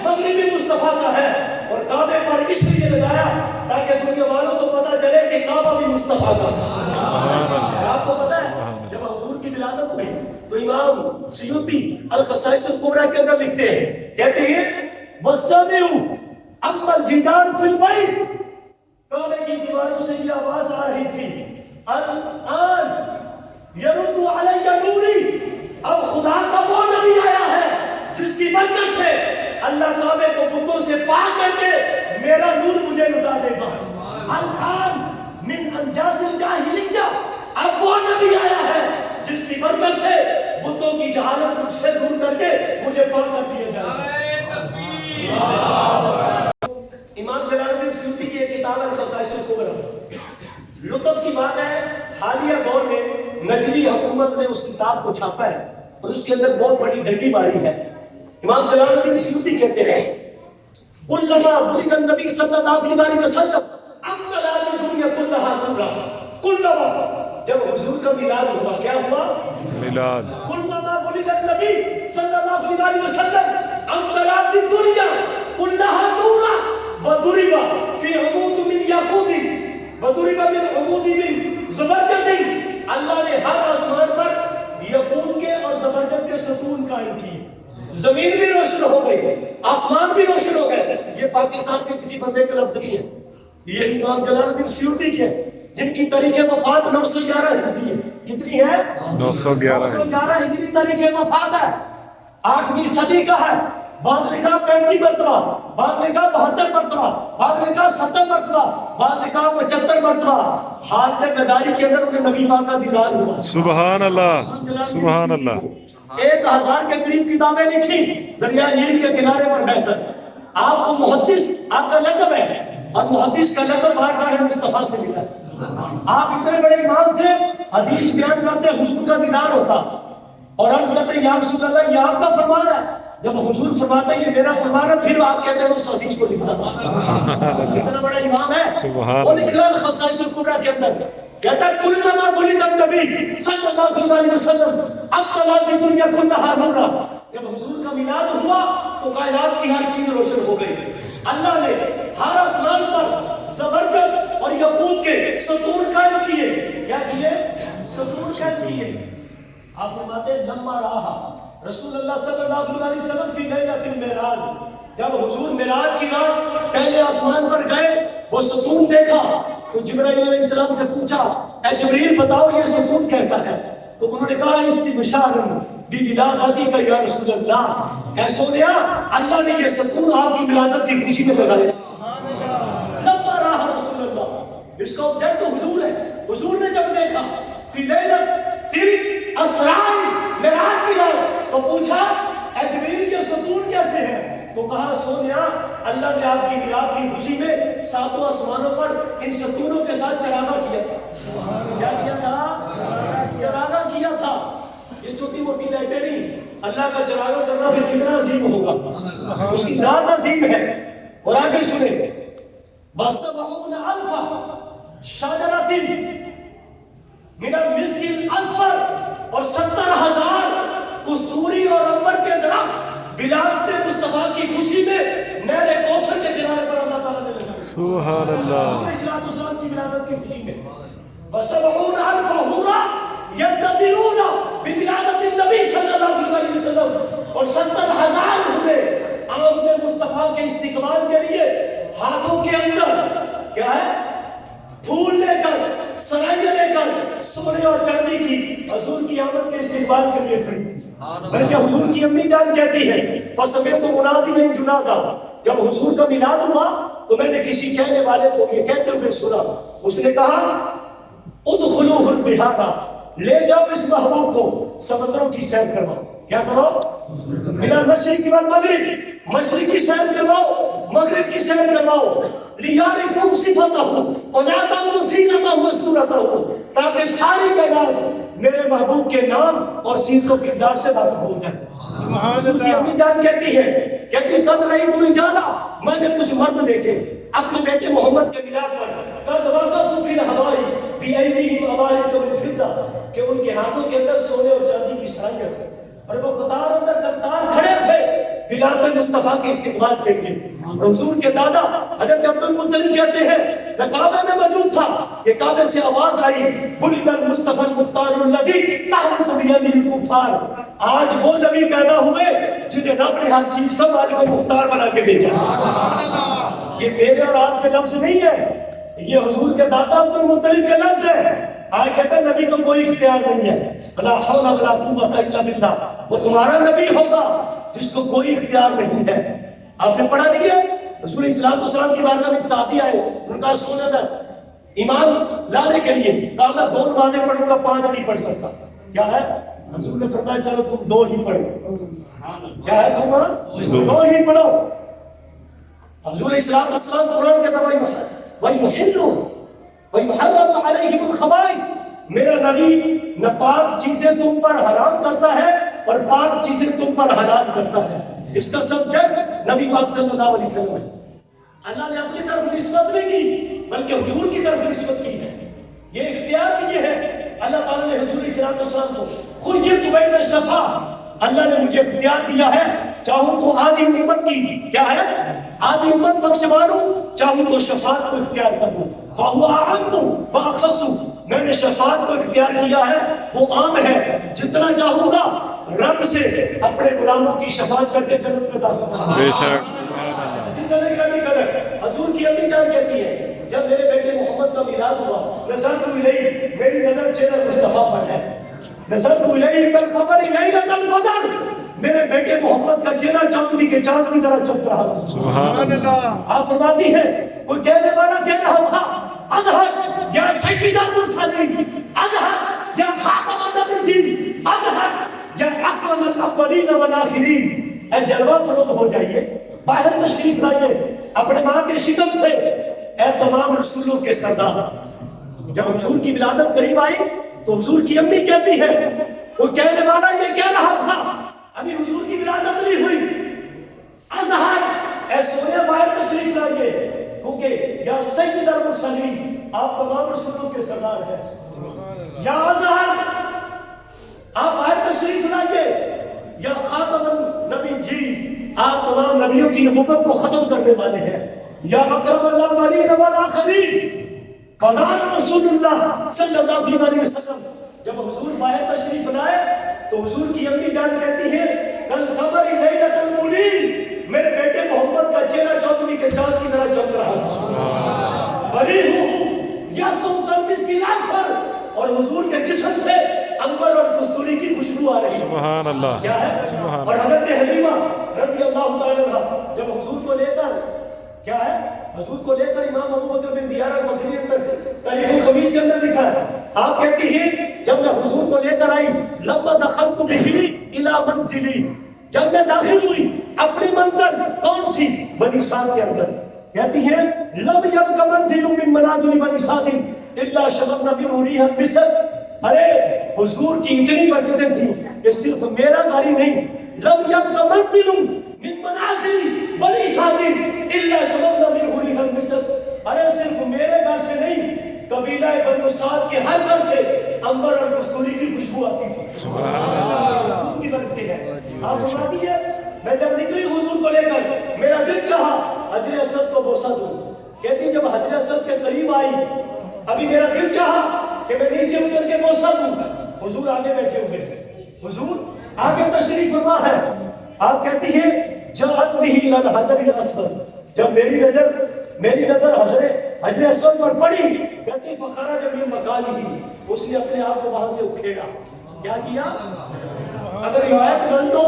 مغرب بھی مصطفیٰ کا ہے، اور کعبے پر اس لیے لگایا تاکہ دنیا والوں کو پتہ چلے کہ کعبہ بھی مصطفیٰ کا ہے۔ آپ کو پتہ ہے جب حضور کی ولادت ہوئی تو امام سیوطی الخصائص الکبریٰ کے اندر لکھتے ہیں، کہتے ہیں وَسَمِعُوا أَمَّا الْجِدَارُ فِي الْبَيْتِ، کعبے کی دیواروں سے یہ آواز آ رہی تھی الآن یرد علیہ نوری، اب خدا کا وہ نبی آیا ہے جس کی برکت سے اللہ کعبے کو بتوں سے پاک کر کے میرا نور مجھے لٹا دے گا۔ الآن من انجاز الجاہلیہ، اب وہ نبی آیا ہے جس کی برکت سے بتوں کی جہالت مجھ سے دور کر کے مجھے پاک کر دیا جائے۔ امام جلال الدین سیوطی کی ایک کتاب ہے الخصائص الکبریٰ، لطف کی بات ہے حالیہ دور میں نجدی حکومت نے اس کتاب کو چھاپا ہے اور اس کے اندر بہت بڑی ڈگی ماری ہے۔ امام جلال الدین سیوطی کہتے ہیں کلما ولد النبی صلی اللہ علیہ وسلم امتلا الدنیا کلھا نورا، کلما جب حضور کا میلاد ہوا کیا ہوا؟ میلاد۔ کلما ولد النبی صلی اللہ علیہ وسلم امتلا الدنیا کلھا نورا وضرب فی عمود من یاقوت وضرب من عمود من زبرجد، اللہ نے ہر آسمان پر یاقوت کے اور زبرجد کے ستون قائم کیے، زمین بھی روشن ہو گئی، آسمان بھی روشن ہو گئے۔ یہ پاکستان کے کسی بندے کا لفظ نہیں ہے، یہ امام جلال الدین سیوطی کے جن کی تاریخ وفات 911 ہجری ہے۔ کتنی ہے؟ 911 ہجری تاریخ وفات ہے، 8ویں صدی کا ہے۔ بعض نے کہا 35 مرتبہ، بعض نے کہا 72 مرتبہ، بعض نے کہا 70 مرتبہ، بعض نے کہا 75 مرتبہ حالت بیداری کے اندر انہیں نبی پاک کا دیدار ہوا۔ سبحان اللہ، سبحان اللہ۔ 1000 کے قریب کتابیں لکھی دریائے نیل کے کنارے پر بیٹھ کر۔ آپ کو محدث آپ کا لقب ہے، اور محدث کا لقب بار بار مصطفیٰ سے ملا ہے۔ آپ اتنے بڑے امام تھے، حدیث بیان کرتے حضور کا دیدار ہوتا اور عرض کرتے یا رسول اللہ یہ آپ کا فرمان ہے، جب حضور فرماتا ہے یہ میرا فرمان ہے، پھر آپ کہتے ہیں اس حدیث کو لکھتا تھا۔ اتنا بڑا امام ہے، وہ لکھ رہا الخصائص الکبریٰ کے اندر، کہتا ہے کلما ولد النبی صلی اللہ علیہ وسلم امتلا الدنیا کلھا نورا، جب حضور کا میلاد ہوا تو کائنات کی ہر چیز روشن ہو گئی۔ اللہ نے ہر آسمان پر زبرجد اور یاقوت کے ستون قائم کیے۔ کیا کیے؟ ستون قائم کیے۔ آپ فرماتے ہیں لما رہا رسول اللہ صلی اللہ علیہ وسلم فی لیلۃ المعراج، جب حضور معراج کی رات پہلے آسمان پر گئے، وہ ستون دیکھا تو جبرائیل علیہ السلام سے پوچھا اے جبریل بتاؤ یہ ستون کیسا ہے؟ تو انہوں نے کہا استبشار بولادتی کا یا رسول اللہ، اے سونیا اللہ نے یہ ستون آپ کی ولادت کی خوشی میں لگایا۔ لما راہ رسول اللہ، اس کا آبجیکٹ تو حضور ہے، حضور نے جب دیکھا فی لیلۃ الاسراء معراج کی رات تو پوچھا اے جبریل یہ ستون کیسے ہے؟ تو کہا سونیا اللہ نے آپ کی میلاد کی خوشی میں ساتوں آسمانوں پر ان ستونوں کے ساتھ چراغا کیا تھا۔ کیا کیا تھا؟ چراغا کیا تھا۔ یہ چھوٹی موٹی لائٹیں نہیں، اللہ کا چراغا کرنا پھر کتنا عظیم ہوگا، اس کی ذات عظیم ہے۔ اور آگے سنیں وَاسْتَبَعُونَ أَلْفَ شَجَرَةٍ من المسک الاصفر، اور 70,000 کستوری اور عنبر کے درخت ولادت مصطفیٰ کی خوشی میں نہر کوثر کے کنارے پر اللہ تعالیٰ نے لگائے۔ سبحان اللہ۔ اسلام کی ولادت کی خوشی میں وَسَبْعُونَ أَلْفَ حُورًا يَنتَظِرُونَ بِوِلَادَةِ النَّبِي صلی اللہ علیہ وسلم، اور 70,000 حورے آمد مصطفیٰ کے استقبال کے لیے ہاتھوں کے اندر کیا ہے پھول لے کر، سرائیاں لے کر، سونے اور چاندی کی حضور کی آمد کے استقبال کے لیے کھڑی تھی۔ بلکہ حضور کی امی جان کہتی ہے فَسَمِعْتُ مُنَادِيًا جُنَادًا، جب حضور کا میلاد ہوا تو میں نے کسی کہنے والے کو یہ کہتے ہوئے سنا، اس نے کہا ادخلوہ البحار، لے جاؤ اس محبوب کو سمندروں کی سیر کرواؤ۔ کیا کرو؟ من المشرق والمغرب، مشرق کی سیر کرواؤ، مغرب کی سیر کرواؤ، لیعرفوا صفته ونعتوا سیرته وصورته، تاکہ ساری کائنات میرے محبوب کے نام اور سیرت و کردار سے واقف ہو جائے۔ سبحان اللہ۔ امی جان کہتی ہے قد رأیت رجالا، میں نے کچھ مرد دیکھے اپنے بیٹے محمد کے میلاد پر، قد وقفوا فی الہواء بأیدیہم عوارق من فضہ، کہ ان کے ہاتھوں کے اندر سونے اور چاندی کی سرائیاں تھیں، اور وہ قطار اندر قطار کھڑے تھے ولادت مصطفیٰ کے استقبال کے لیے۔ حضور کے دادا حضرت عبد المطلب کہتے ہیں میں کعبے میں موجود تھا کہ کعبے سے آواز آئی ولد المصطفى المختار الذی تحرق بیدہ الکفار، آج وہ نبی پیدا ہوئے جنہیں رب نے ہر چیز کا مالک و مختار بنا کے بھیجا۔ یہ میرے اور آپ کے لفظ نہیں ہے، یہ حضور کے دادا عبد المطلب کے لفظ ہے۔ آج کہتے ہیں نبی کو کوئی اختیار نہیں ہے، ولا حول ولا قوت الا باللہ، وہ تمہارا نبی ہوگا جس کو کوئی اختیار نہیں ہے۔ آپ نے پڑھا نہیں ہے رسول السلام کی بارگاہ میں ایک صحابی آئے، ان کا سونا تھا ایمان لانے کے لیے، کہا میں 2 نمازیں پڑھوں گا 5 نہیں پڑھ سکتا۔ کیا ہے؟ حضور نے فرمایا چلو تم 2 ہی پڑھو۔ کیا ہے تم 2 ہی پڑھو۔ حضور السلام قرآن کے تباہی وَيُحِلُّ وَيُحَرَّمُ عَلَيْهِمُ الْخَبَائِثَ، میرا نبی ناپاک چیزیں تم پر حرام کرتا ہے اور پاک چیزیں تم پر حلال کرتا ہے۔ اس کا سبجیکٹ نبی پاک صلی اللہ علیہ وسلم ہے۔ اللہ نے اپنی طرف نسبت نہیں کی بلکہ حضور کی طرف نسبت کی ہے، یہ اختیار دیے ہے اللہ تعالیٰ نے حضور صلی اللہ علیہ وسلم کو۔ خُرِّجْتُ بَيْنَ الشَّفَاعِ، اللہ نے مجھے اختیار دیا ہے، چاہوں تو آدھی امت کی کیا ہے آدھی امت بخشوانوں، چاہوں تو شفاعت کو اختیار کروں۔ وَهُوَ أَعَمُّ وَأَخَصُّ، میں نے شفاعت کو اختیار کیا ہے، وہ عام ہے، جتنا چاہوں گا رب سے اپنے غلاموں کی شفاعت کر کے جنت میں داخل کروں۔ بے شک۔ حضور کی امی جان کہتی ہے جب میرے بیٹے محمد کا میلاد ہوا نظرت الیہ، میری نظر چہرہ مصطفیٰ پر ہے، نظرت الیہ کالقمر لیلۃ البدر، میرے بیٹے محمد کا چہرہ چاندنی کے چاند کی طرح چمک رہا تھا۔ سبحان اللہ۔ آپ فرماتی ہیں کوئی کہنے والا کہہ رہا تھا اظہر یا سید المرسلین، اظہر یا خاتم النبیین، اظہر یا اکرم الاولین والآخرین، اے جلوہ فروغ ہو جائیے، باہر تشریف لائیے اپنے ماں کے شکم سے، اے تمام رسولوں کے سردار۔ جب حضور کی ولادت قریب آئی تو حضور کی امی کہتی ہے وہ کہنے والا یہ کہہ رہا تھا ابھی حضور کی ولادت نہیں ہوئی، اظہر اے سونے باہر تشریف لائیے، کیونکہ یا سید المرسلین آپ تمام رسولوں کے سردار ہیں، یا اظہر آپ باہر تشریف لائیے، یا خاتم النبی جی آپ تمام نبیوں کی نبوت کو ختم کرنے والے ہیں، یا اکرم الاولین والآخرین فضان رسول اللہ صلی اللہ علیہ وسلم۔ جب حضور باہر تشریف لائے تو تو حضور کی امی جان کہتی ہے کل قمر لیلۃ المنیر، میرے بیٹے محمد کا چہرہ چودھویں کے چاند کی طرح چمک رہا تھا، بری ہوں یا تم کلمس کی لاشر، اور حضور کے جسم سے عنبر اور کستوری کی خوشبو آ رہی ہے۔ سبحان اللہ، کیا ہے؟ سبحان اور حضرت حلیمہ رضی اللہ تعالی عنہ جب حضور کو لے کر کیا ہے حضور کو لے کر امام ابو بکر بن دیار المدنی تاریخ الخمیس کے اندر لکھا ہے، آپ کہتی ہیں جب میں حضور کو لے کر آئی لما دخلت به الى منزلی، جب میں داخل ہوئی اپنی منزل کون سی؟ بنی سعد کے اندر، کہتی ہے لم يبق منزل من منازل بنی سعد الا شممنا منه ريح المسك، ارے حضور کی اتنی برکتیں تھیں کہ صرف میرا گھر ہی نہیں، لم يبق منزل من منازل بنی سعد الا شممنا منه ريح المسك، ارے صرف میرے گھر سے نہیں قبیلہ بنو سعد کے ہر گھر سے عنبر اور کستوری کی خوشبو آتی تھی۔ حضور کی برکتیں ہیں۔ آپ فرماتی ہے میں جب نکلی حضور کو لے کر میرا دل چاہا حجر اسود کو بوسہ دوں، کہتی جب حجر اسود کے قریب آئی ابھی میرا دل چاہا کہ میں نیچے اتر کے بوسہ دوں، حضور آگے بیٹھے ہوئے ہیں، حضور آگے تشریف فرما ہے، آپ کہتی ہیں جاءت به الى الحجر الاسود، جب میری نظر حجر اسود پر پڑی، کہتی فخرج من مکانہ، اس نے اپنے آپ کو وہاں سے اکھیڑا، کیا کیا؟ اگر روایت مان لو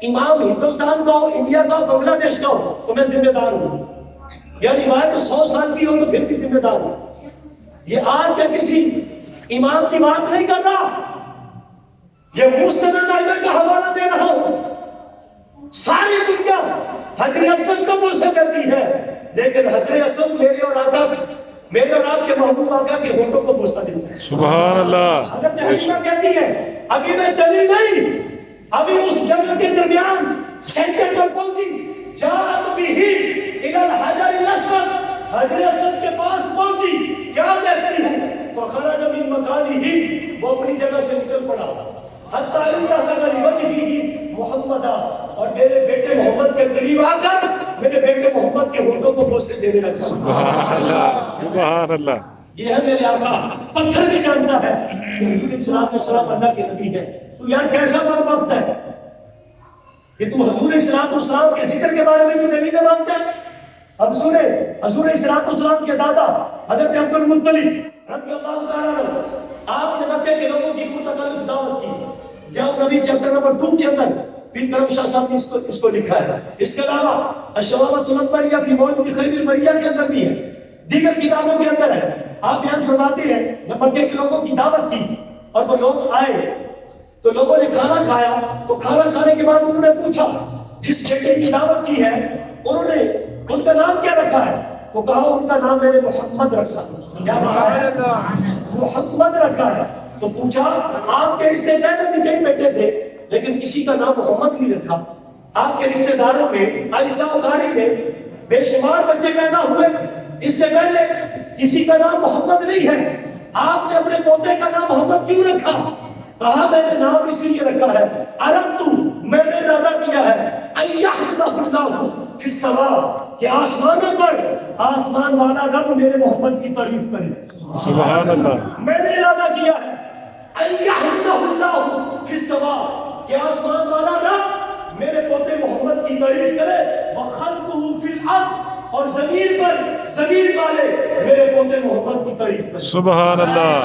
امام ہندوستان کا ہو، انڈیا کا ہو، بنگلہ دیش کا ہو تو میں ذمہ دار ہوں، یا روایت 100 سال کی ہو تو پھر بھی ذمہ دار ہوں۔ یہ آج کے کسی امام کی بات نہیں کر رہا، یہ مستند علم کا حوالہ دے رہا ہوں۔ ساری دنیا حجر اسود کو بوسہ کرتی ہے، لیکن حجر اسود میرے اور آپ کے محبوب آقا کے ہونٹوں کو بوسہ دیتا ہے۔ سبحان اللہ، حضرت حلیمہ کہتی ہے ابھی میں چلی نہیں، ابھی اس جگہ کے درمیان سینٹر پر پہنچی، جاءت به الى الحجر الاسود، حجر اسود کے پاس پہنچی، کیا دیکھتی ہوں؟ فخرج من مکانہ، وہ اپنی جگہ سے نکل پڑا، حتی انتصر لوجهه محمد، اور میرے بیٹے محمد کے قریب آ کر میرے بیٹے محمد کے ہونٹوں کو بوسے دینے لگا۔ سبحان اللہ، سبحان اللہ۔ یہ ہے میرے آقا، پتھر بھی جانتا ہے کہ حضور صلی اللہ علیہ اللہ کے نبی ہے، تو یار کیسا بدبخت ہے کہ تو حضور صلی اللہ علیہ وسلم کے ذکر کے بارے میں تو نہیں مانتا ہے۔ اب سنیں حضور صلی اللہ علیہ وسلم کے دادا حضرت عبد المطلب رضی اللہ تعالیٰ عنہ، آپ نے مکہ کے لوگوں کی پرتکلف دعوت کی، ضیاء النبی چیپٹر نمبر 2 کے اندر پیر کرم شاہ صاحب نے اس کو لکھا ہے۔ اس کے علاوہ الشوامۃ الانبریہ فی مولد خیر البریہ کے اندر بھی ہے، دیگر کتابوں کے اندر ہے۔ آپ بیان فرماتے ہیں جب مکے کے لوگوں کی دعوت کی اور وہ لوگ آئے تو لوگوں نے کھانا کھایا، تو کھانا کھانے کے بعد انہوں نے پوچھا جس بیٹے کی دعوت کی ہے انہوں نے ان کا نام کیا رکھا ہے؟ تو کہا ان کا نام میں نے محمد رکھا۔ کیا ہے؟ محمد رکھا ہے۔ تو پوچھا آپ کے رشتے داروں میں کئی بیٹے تھے لیکن کسی کا نام محمد نہیں رکھا، آپ کے رشتے داروں میں عائشہ و قاری میں بے شمار بچے پیدا ہوئے، اس سے پہلے کسی کا نام محمد نہیں ہے، آپ نے اپنے پوتے کا نام محمد کیوں رکھا؟ کہا میں نے نام اس لیے رکھا ہے اردت، میں نے ارادہ کیا ہے ان یحمدہ اللہ فی السماء، کہ آسمانوں پر آسمان والا رب میرے محمد کی تعریف کرے۔ سبحان اللہ، میں نے ارادہ کیا ہے ان یحمدہ اللہ فی السماء، کہ آسمان والا رب میرے پوتے محمد کی تعریف کرے، وخلقہ فی الارض، اور زمین پر زمین والے میرے پوتے محمد کی تعریف کرے۔ سبحان اللہ۔